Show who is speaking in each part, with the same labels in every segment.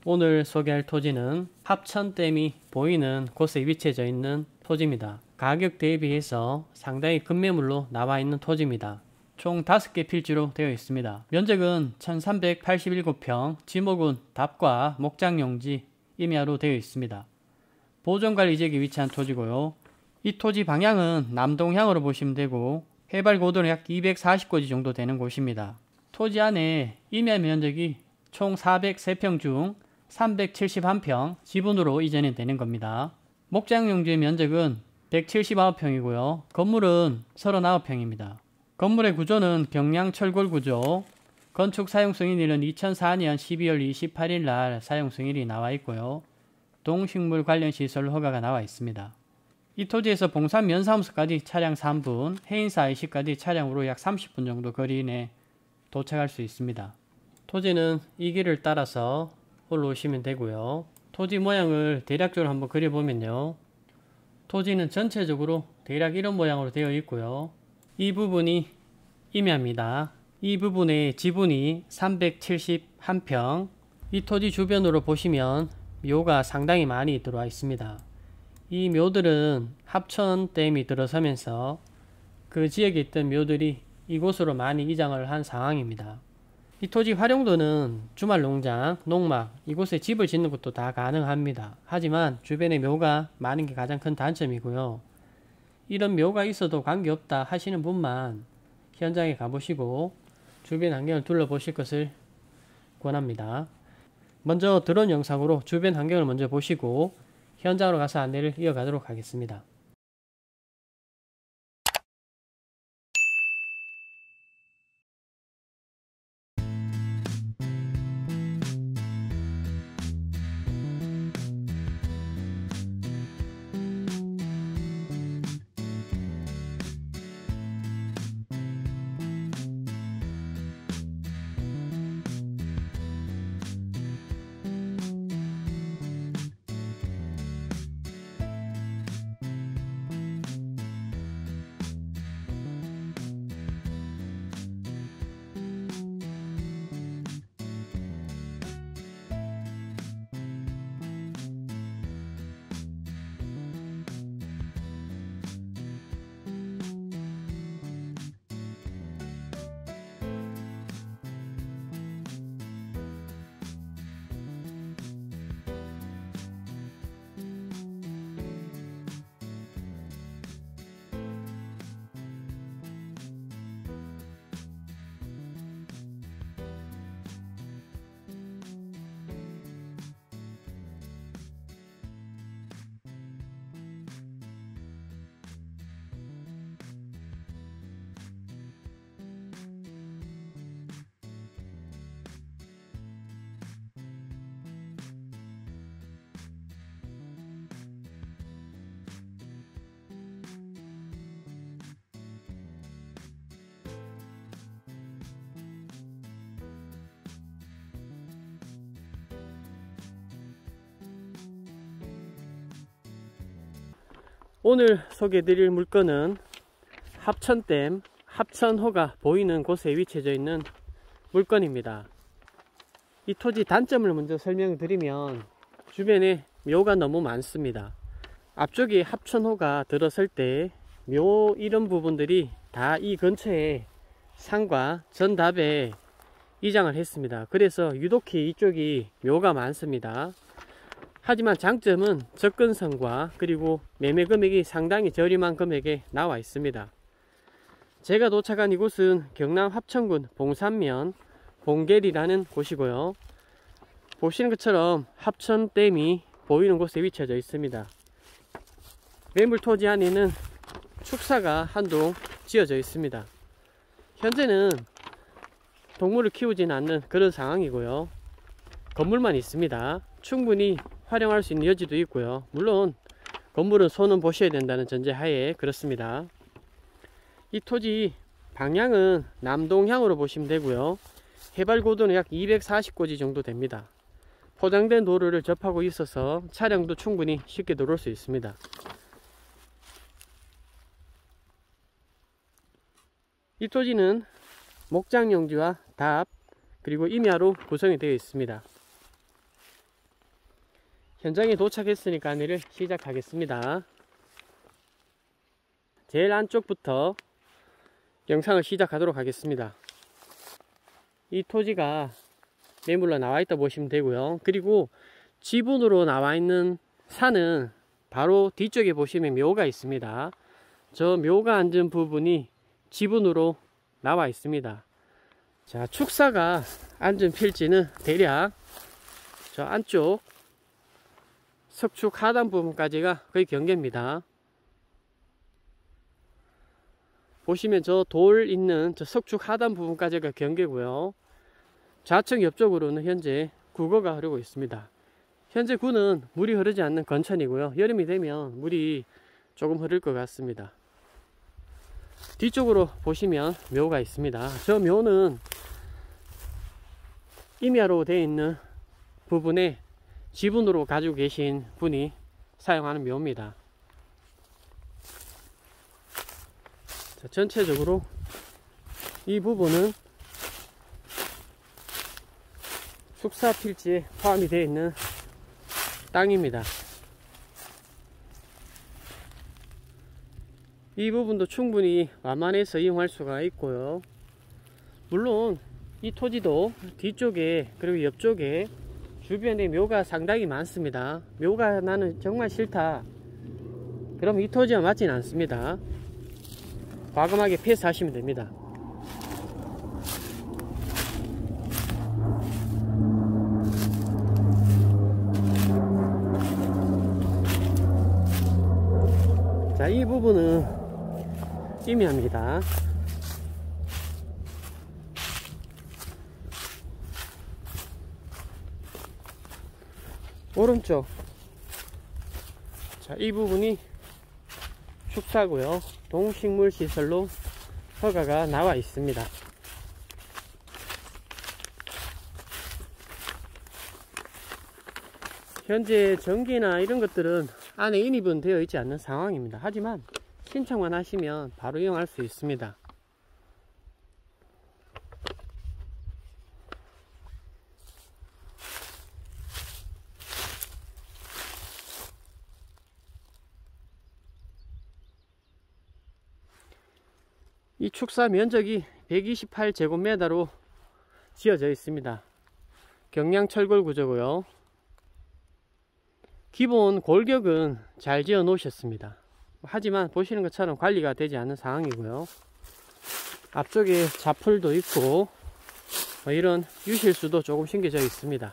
Speaker 1: 오늘 소개할 토지는 합천댐이 보이는 곳에 위치해져 있는 토지입니다. 가격 대비해서 상당히 급매물로 나와 있는 토지입니다. 총 5개 필지로 되어 있습니다. 면적은 1387평, 지목은 답과 목장용지, 임야로 되어 있습니다. 보존관리지역에 위치한 토지고요. 이 토지 방향은 남동향으로 보시면 되고 해발 고도는 약 240고지 정도 되는 곳입니다. 토지 안에 임야 면적이 총 403평 중 371평 지분으로 이전이 되는 겁니다. 목장용지의 면적은 179평이고요. 건물은 39평입니다. 건물의 구조는 경량철골 구조, 건축 사용승인일은 2004년 12월 28일 날 사용승인이 나와 있고요. 동식물 관련 시설 허가가 나와 있습니다. 이 토지에서 봉산 면사무소까지 차량 3분, 해인사 IC까지 차량으로 약 30분 정도 거리 내에 도착할 수 있습니다. 토지는 이 길을 따라서 올라오시면 되고요. 토지 모양을 대략적으로 한번 그려보면요. 토지는 전체적으로 대략 이런 모양으로 되어 있고요. 이 부분이 임야입니다. 이 부분의 지분이 371평. 이 토지 주변으로 보시면 묘가 상당히 많이 들어와 있습니다. 이 묘들은 합천댐이 들어서면서 그 지역에 있던 묘들이 이곳으로 많이 이장을 한 상황입니다. 이 토지 활용도는 주말 농장, 농막, 이곳에 집을 짓는 것도 다 가능합니다. 하지만 주변에 묘가 많은 게 가장 큰 단점이고요. 이런 묘가 있어도 관계없다 하시는 분만 현장에 가보시고 주변 환경을 둘러보실 것을 권합니다. 먼저 드론 영상으로 주변 환경을 먼저 보시고 현장으로 가서 안내를 이어가도록 하겠습니다. 오늘 소개해드릴 물건은 합천댐, 합천호가 보이는 곳에 위치해져 있는 물건입니다. 이 토지 단점을 먼저 설명드리면 주변에 묘가 너무 많습니다. 앞쪽에 합천호가 들어설 때 묘 이런 부분들이 다 이 근처에 산과 전답에 이장을 했습니다. 그래서 유독히 이쪽이 묘가 많습니다. 하지만 장점은 접근성과 그리고 매매 금액이 상당히 저렴한 금액에 나와 있습니다. 제가 도착한 이곳은 경남 합천군 봉산면 봉계리라는 곳이고요. 보시는 것처럼 합천댐이 보이는 곳에 위치해져 있습니다. 매물 토지 안에는 축사가 한동 지어져 있습니다. 현재는 동물을 키우지는 않는 그런 상황이고요. 건물만 있습니다. 충분히 활용할 수 있는 여지도 있고요. 물론 건물은 손은 보셔야 된다는 전제하에 그렇습니다. 이 토지 방향은 남동향으로 보시면 되고요. 해발 고도는 약 240고지 정도 됩니다. 포장된 도로를 접하고 있어서 차량도 충분히 쉽게 들어올 수 있습니다. 이 토지는 목장용지와 답 그리고 임야로 구성이 되어 있습니다. 현장에 도착했으니까 안내를 시작하겠습니다. 제일 안쪽부터 영상을 시작하도록 하겠습니다. 이 토지가 매물로 나와 있다 보시면 되고요. 그리고 지분으로 나와 있는 산은 바로 뒤쪽에 보시면 묘가 있습니다. 저 묘가 앉은 부분이 지분으로 나와 있습니다. 자, 축사가 앉은 필지는 대략 저 안쪽 석축 하단 부분까지가 거의 경계입니다. 보시면 저 돌 있는 저 석축 하단 부분까지가 경계고요. 좌측 옆쪽으로는 현재 구거가 흐르고 있습니다. 현재 구는 물이 흐르지 않는 건천이고요. 여름이 되면 물이 조금 흐를 것 같습니다. 뒤쪽으로 보시면 묘가 있습니다. 저 묘는 임야로 되어 있는 부분에 지분으로 가지고 계신 분이 사용하는 묘입니다. 자, 전체적으로 이 부분은 축사 필지에 포함이 되어 있는 땅입니다. 이 부분도 충분히 완만해서 이용할 수가 있고요. 물론 이 토지도 뒤쪽에 그리고 옆쪽에 주변에 묘가 상당히 많습니다. 묘가 나는 정말 싫다, 그럼 이 토지와 맞지는 않습니다. 과감하게 패스하시면 됩니다. 자, 이 부분은 임야입니다. 오른쪽, 자, 이 부분이 축사고요. 동식물시설로 허가가 나와 있습니다. 현재 전기나 이런 것들은 안에 인입은 되어 있지 않는 상황입니다. 하지만 신청만 하시면 바로 이용할 수 있습니다. 이 축사 면적이 128제곱미터로 지어져 있습니다. 경량 철골 구조고요. 기본 골격은 잘 지어 놓으셨습니다. 하지만 보시는 것처럼 관리가 되지 않는 상황이고요. 앞쪽에 자풀도 있고 이런 유실수도 조금 심겨져 있습니다.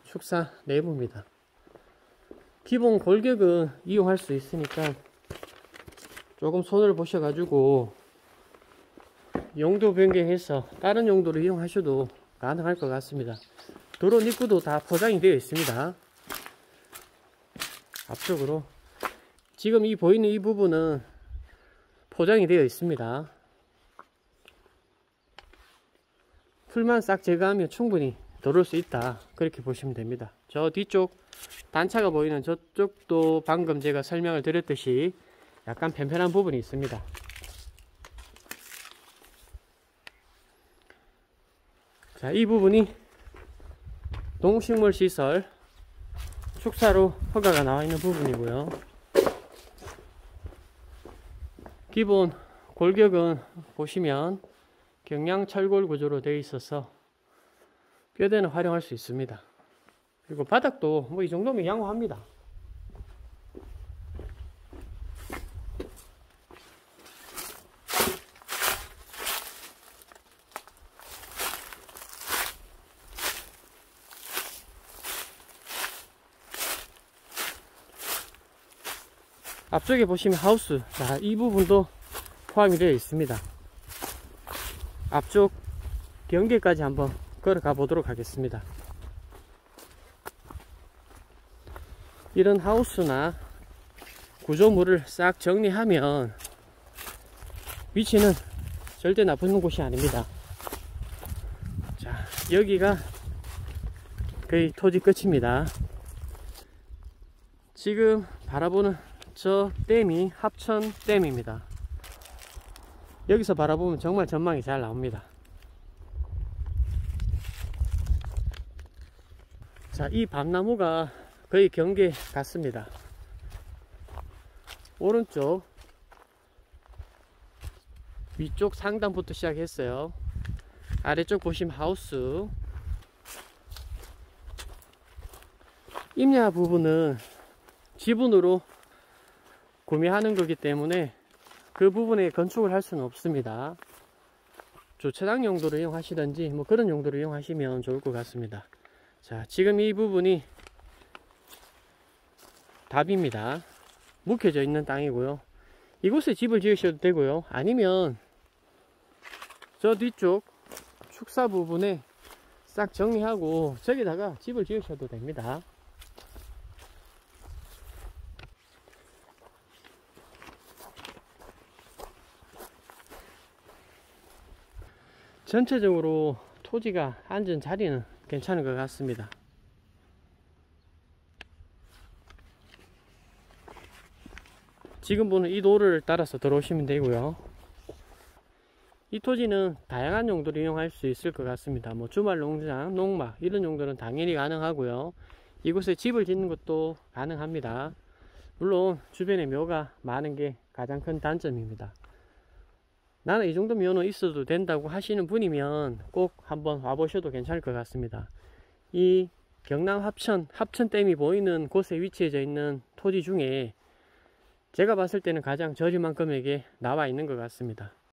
Speaker 1: 축사 내부입니다. 기본 골격은 이용할 수 있으니까 조금 손을 보셔가지고 용도 변경해서 다른 용도로 이용하셔도 가능할 것 같습니다. 도로 입구도 다 포장이 되어 있습니다. 앞쪽으로 지금 이 보이는 이 부분은 포장이 되어 있습니다. 풀만 싹 제거하면 충분히 들어올 수 있다, 그렇게 보시면 됩니다. 저 뒤쪽 단차가 보이는 저쪽도 방금 제가 설명을 드렸듯이 약간 편편한 부분이 있습니다. 자, 이 부분이 동식물시설 축사로 허가가 나와 있는 부분이고요. 기본 골격은 보시면 경량 철골 구조로 되어 있어서 뼈대는 활용할 수 있습니다. 그리고 바닥도 뭐 이 정도면 양호합니다. 앞쪽에 보시면 하우스, 자, 이 부분도 포함이 되어 있습니다. 앞쪽 경계까지 한번 걸어가 보도록 하겠습니다. 이런 하우스나 구조물을 싹 정리하면 위치는 절대 나쁜 곳이 아닙니다. 자, 여기가 거의 토지 끝입니다. 지금 바라보는 저 댐이 합천댐입니다. 여기서 바라보면 정말 전망이 잘 나옵니다. 자, 이 밤나무가 거의 경계 같습니다. 오른쪽 위쪽 상단부터 시작했어요. 아래쪽 보시면 하우스. 임야 부분은 지분으로 구매하는 거기 때문에 그 부분에 건축을 할 수는 없습니다. 주차장 용도로 이용하시든지 뭐 그런 용도로 이용하시면 좋을 것 같습니다. 자, 지금 이 부분이 답입니다. 묵혀져 있는 땅이고요. 이곳에 집을 지으셔도 되고요. 아니면 저 뒤쪽 축사 부분에 싹 정리하고 저기다가 집을 지으셔도 됩니다. 전체적으로 토지가 앉은 자리는 괜찮은 것 같습니다. 지금 보는 이 도를 따라서 들어오시면 되고요. 이 토지는 다양한 용도로 이용할 수 있을 것 같습니다. 뭐 주말 농장, 농막 이런 용도는 당연히 가능하고요. 이곳에 집을 짓는 것도 가능합니다. 물론 주변에 묘가 많은 게 가장 큰 단점입니다. 나는 이 정도 묘는 있어도 된다고 하시는 분이면 꼭 한번 와보셔도 괜찮을 것 같습니다. 이 경남 합천댐이 보이는 곳에 위치해져 있는 토지 중에 제가 봤을 때는 가장 저렴한 금액에 나와 있는 것 같습니다.